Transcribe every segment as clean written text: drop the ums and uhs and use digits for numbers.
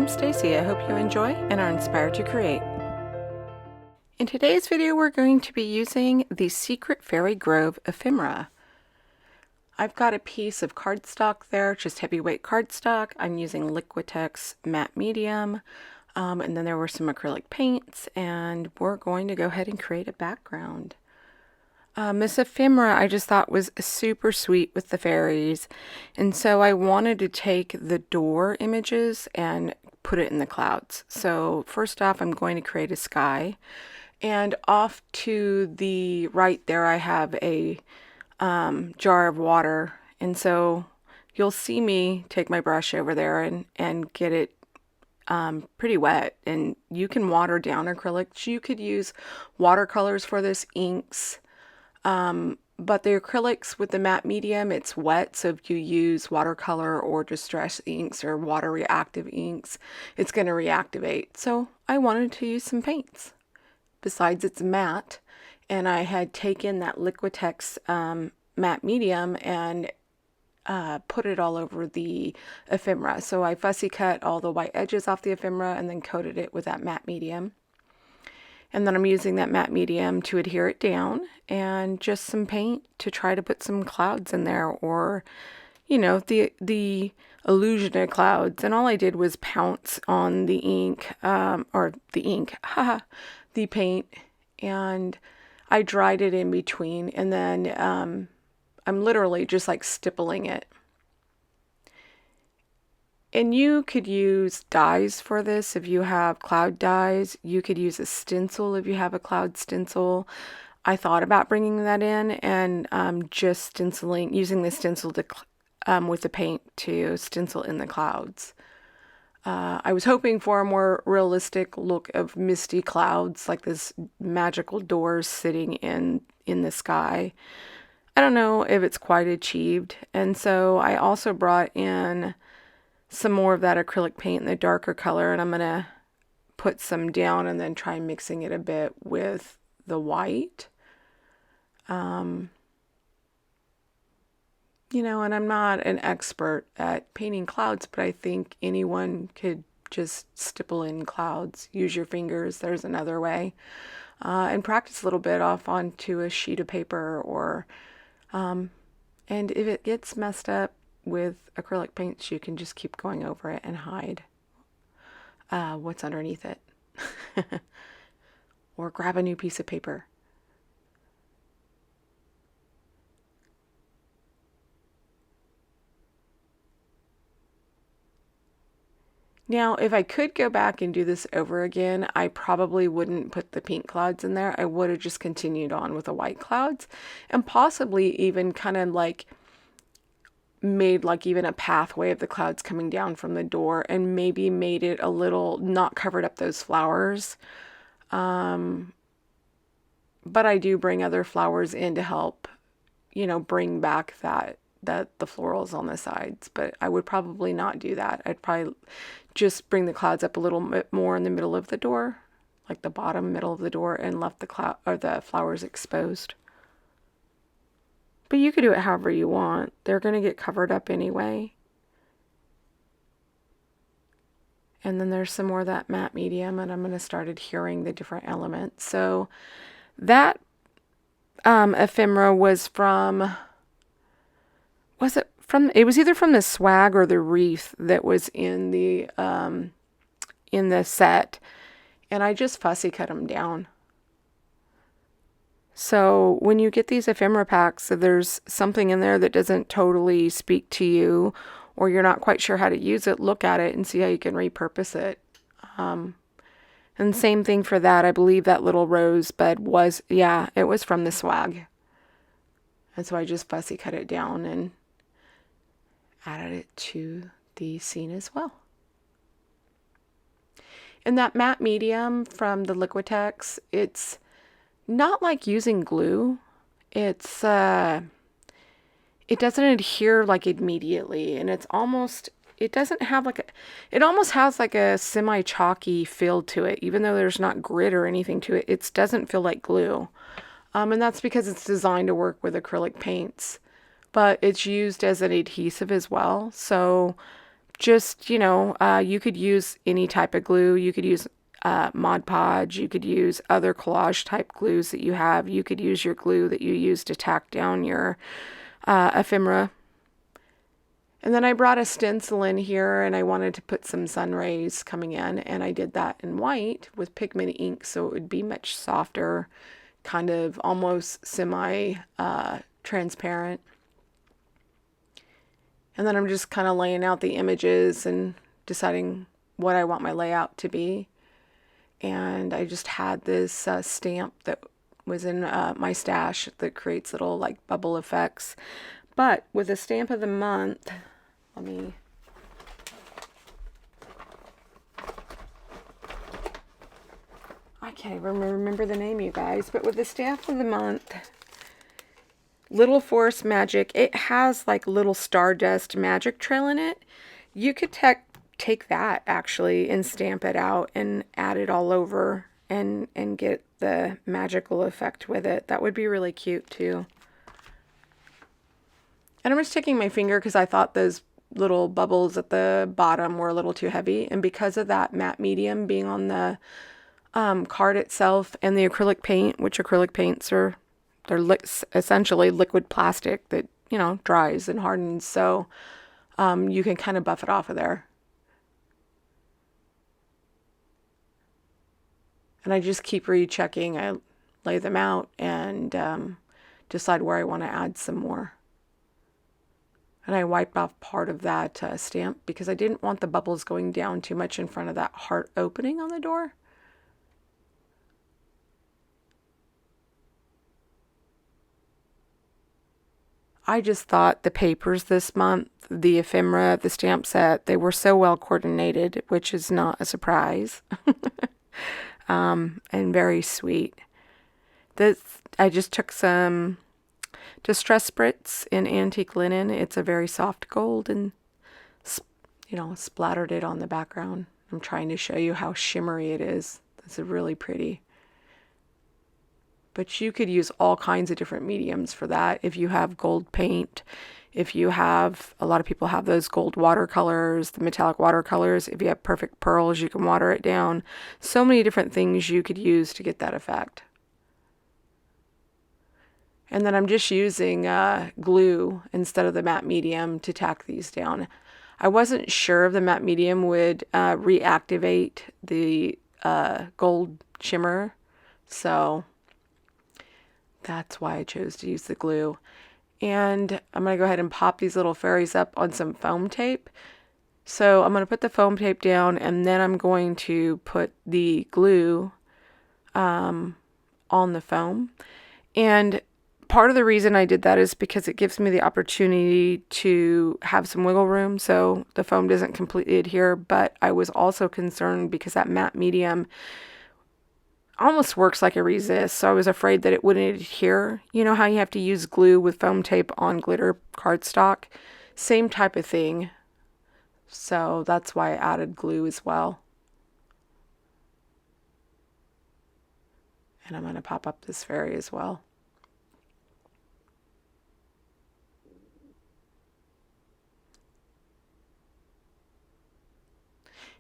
I'm Stacy. I hope you enjoy and are inspired to create. In today's video, we're going to be using the Secret Fairy Grove Ephemera. I've got a piece of cardstock there, just heavyweight cardstock. I'm using Liquitex matte medium, and then there were some acrylic paints, and we're going to go ahead and create a background. This ephemera I just thought was super sweet with the fairies, and so I wanted to take the door images and put it in the clouds. So first off, I'm going to create a sky, and off to the right there I have a jar of water, and so you'll see me take my brush over there and get it pretty wet. And you can water down acrylics. You could use watercolors for this, inks. But the acrylics with the matte medium, it's wet, so if you use watercolor or distress inks or water reactive inks, it's going to reactivate. So I wanted to use some paints. Besides, it's matte, and I had taken that Liquitex matte medium and put it all over the ephemera. So I fussy cut all the white edges off the ephemera and then coated it with that matte medium. And then I'm using that matte medium to adhere it down, and just some paint to try to put some clouds in there, or, you know, the illusion of clouds. And all I did was pounce on the ink, the paint, and I dried it in between, and then I'm literally just like stippling it. And you could use dyes for this if you have cloud dyes. You could use a stencil if you have a cloud stencil. I thought about bringing that in and just stenciling, using the stencil to, with the paint to stencil in the clouds. I was hoping for a more realistic look of misty clouds, like this magical doors sitting in the sky. I don't know if it's quite achieved. And so I also brought in some more of that acrylic paint in the darker color, and I'm going to put some down and then try mixing it a bit with the white. You know, and I'm not an expert at painting clouds, but I think anyone could just stipple in clouds. Use your fingers, there's another way. And practice a little bit off onto a sheet of paper, or and if it gets messed up with acrylic paints, you can just keep going over it and hide what's underneath it. Or grab a new piece of paper. Now, if I could go back and do this over again, I probably wouldn't put the pink clouds in there. I would have just continued on with the white clouds, and possibly even kind of like made like even a pathway of the clouds coming down from the door, and maybe made it a little, not covered up those flowers. But I do bring other flowers in to help, you know, bring back the florals on the sides. But I would probably not do that. I'd probably just bring the clouds up a little bit more in the middle of the door, like the bottom middle of the door, and left the flowers exposed. But you could do it however you want. They're going to get covered up anyway. And then there's some more of that matte medium, and I'm going to start adhering the different elements. So that ephemera was from, it was either from the swag or the wreath that was in the set. And I just fussy cut them down. So when you get these ephemera packs, if there's something in there that doesn't totally speak to you, or you're not quite sure how to use it, look at it and see how you can repurpose it. And same thing for that. I believe that little rosebud was, yeah, it was from the swag. And so I just fussy cut it down and added it to the scene as well. And that matte medium from the Liquitex, it's not like using glue. It's it doesn't adhere like immediately, and it almost has like a semi-chalky feel to it, even though there's not grit or anything to it. It doesn't feel like glue. And that's because it's designed to work with acrylic paints, but it's used as an adhesive as well. So just, you know, you could use any type of glue. You could use Mod Podge. You could use other collage type glues that you have. You could use your glue that you use to tack down your ephemera. And then I brought a stencil in here, and I wanted to put some sun rays coming in, and I did that in white with pigment ink so it would be much softer, kind of almost semi transparent. And then I'm just kind of laying out the images and deciding what I want my layout to be. And I just had this stamp that was in my stash that creates little like bubble effects. But with a stamp of the month, let me... I can't even remember the name, you guys. But with the stamp of the month, Little Forest Magic, it has like little Stardust magic trail in it. You could take that actually and stamp it out and add it all over and get the magical effect with it. That would be really cute too. And I'm just taking my finger because I thought those little bubbles at the bottom were a little too heavy. And because of that matte medium being on the card itself and the acrylic paint, which acrylic paints are, they're essentially liquid plastic that, you know, dries and hardens. So you can kind of buff it off of there. And I just keep rechecking. I lay them out and decide where I want to add some more. And I wiped off part of that stamp because I didn't want the bubbles going down too much in front of that heart opening on the door. I just thought the papers this month, the ephemera, the stamp set, they were so well coordinated, which is not a surprise. And very sweet. I just took some Distress Spritz in antique linen. It's a very soft gold and, you know, splattered it on the background. I'm trying to show you how shimmery it is. It's really pretty. But you could use all kinds of different mediums for that. If you have gold paint, if you have, a lot of people have those gold watercolors, the metallic watercolors. If you have perfect pearls, you can water it down. So many different things you could use to get that effect. And then I'm just using glue instead of the matte medium to tack these down. I wasn't sure if the matte medium would reactivate the gold shimmer, so that's why I chose to use the glue. And I'm going to go ahead and pop these little fairies up on some foam tape. So I'm going to put the foam tape down, and then I'm going to put the glue on the foam. And part of the reason I did that is because it gives me the opportunity to have some wiggle room so the foam doesn't completely adhere. But I was also concerned because that matte medium almost works like a resist, so I was afraid that it wouldn't adhere. You know how you have to use glue with foam tape on glitter cardstock? Same type of thing. So that's why I added glue as well. And I'm going to pop up this fairy as well.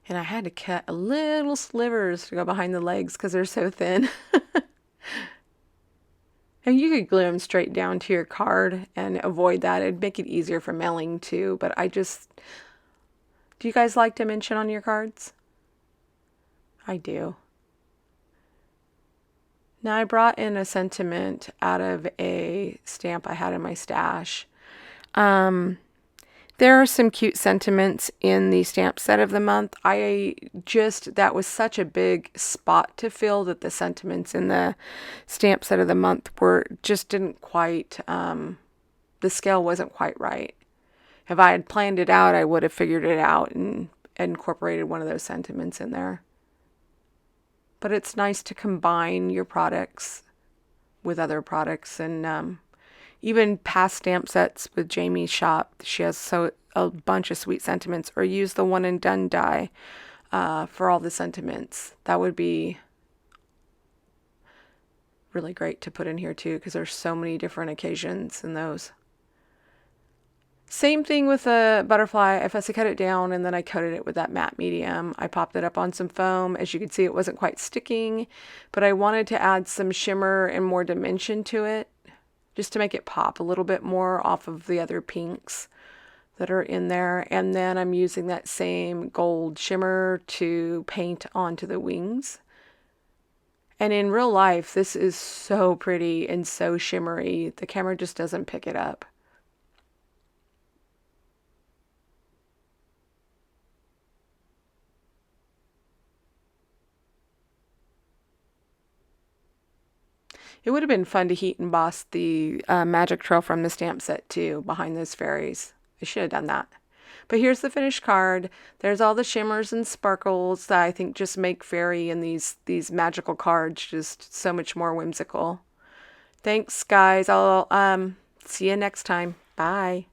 And I had to cut a little slivers to go behind the legs because they're so thin. And you could glue them straight down to your card and avoid that. It'd make it easier for mailing too. But do you guys like dimension on your cards? I do. Now I brought in a sentiment out of a stamp I had in my stash. There are some cute sentiments in the stamp set of the month. That was such a big spot to fill that the sentiments in the stamp set of the month didn't quite, the scale wasn't quite right. If I had planned it out, I would have figured it out and incorporated one of those sentiments in there. But it's nice to combine your products with other products, and even past stamp sets with Jamie's shop, she has a bunch of sweet sentiments, or use the one and done die for all the sentiments. That would be really great to put in here too, because there's so many different occasions in those. Same thing with the butterfly. I fussy cut it down and then I coated it with that matte medium. I popped it up on some foam. As you can see, it wasn't quite sticking, but I wanted to add some shimmer and more dimension to it, just to make it pop a little bit more off of the other pinks that are in there. And then I'm using that same gold shimmer to paint onto the wings. And in real life, this is so pretty and so shimmery. The camera just doesn't pick it up. It would have been fun to heat emboss the magic trail from the stamp set too, behind those fairies. I should have done that. But here's the finished card. There's all the shimmers and sparkles that I think just make fairy and these magical cards just so much more whimsical. Thanks, guys. I'll see you next time. Bye.